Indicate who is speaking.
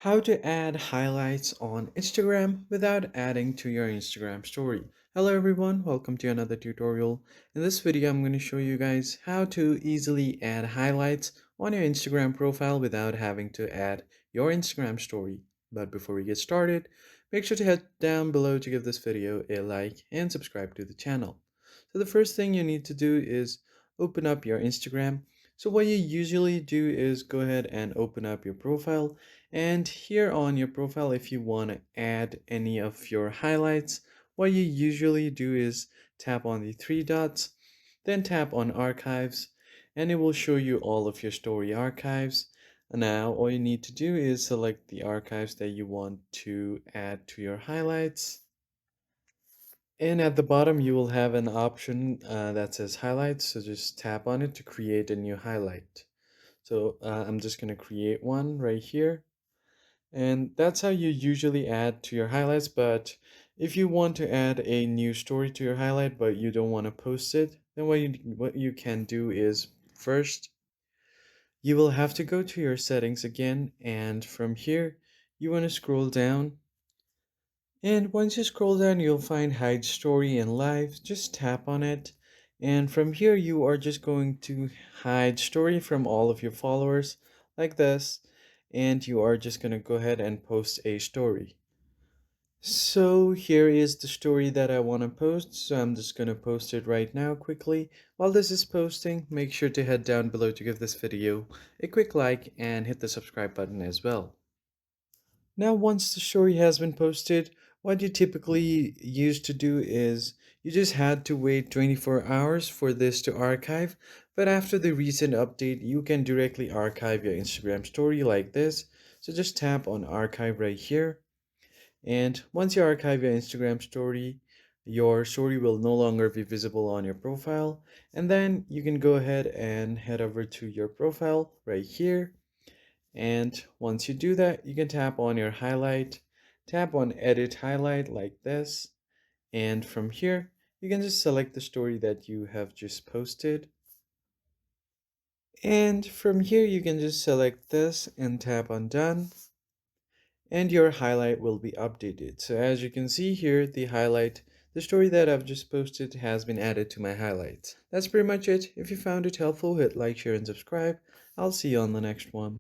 Speaker 1: How to add highlights on Instagram without adding to your Instagram story. Hello everyone, welcome to another tutorial. In this video, I'm going to show you guys how to easily add highlights on your Instagram profile without having to add your Instagram story. But before we get started, make sure to head down below to give this video a like and subscribe to the channel. So the first thing you need to do is open up your Instagram. So what you usually do is go ahead and open up your profile, and here on your profile, if you want to add any of your highlights, what you usually do is tap on the three dots, then tap on archives, and it will show you all of your story archives. Now, all you need to do is select the archives that you want to add to your highlights. And at the bottom, you will have an option that says highlights. So just tap on it to create a new highlight. So I'm just going to create one right here. And that's how you usually add to your highlights. But if you want to add a new story to your highlight, but you don't want to post it, then what you can do is first you will have to go to your settings again, and from here you want to scroll down. And once you scroll down, you'll find hide story and live. Just tap on it. And from here, you are just going to hide story from all of your followers like this. And you are just going to go ahead and post a story. So here is the story that I want to post. So I'm just going to post it right now quickly. While this is posting, make sure to head down below to give this video a quick like and hit the subscribe button as well. Now, once the story has been posted, what you typically used to do is you just had to wait 24 hours for this to archive. But after the recent update, you can directly archive your Instagram story like this. So just tap on archive right here. And once you archive your story will no longer be visible on your profile. And then you can go ahead and head over to your profile right here. And once you do that, you can tap on your highlight, tap on edit highlight like this. And from here, you can just select the story that you have just posted. And from here, you can just select this and tap on done. And your highlight will be updated. So as you can see here, the story that I've just posted has been added to my highlights. That's pretty much it. If you found it helpful, hit like, share, and subscribe. I'll see you on the next one.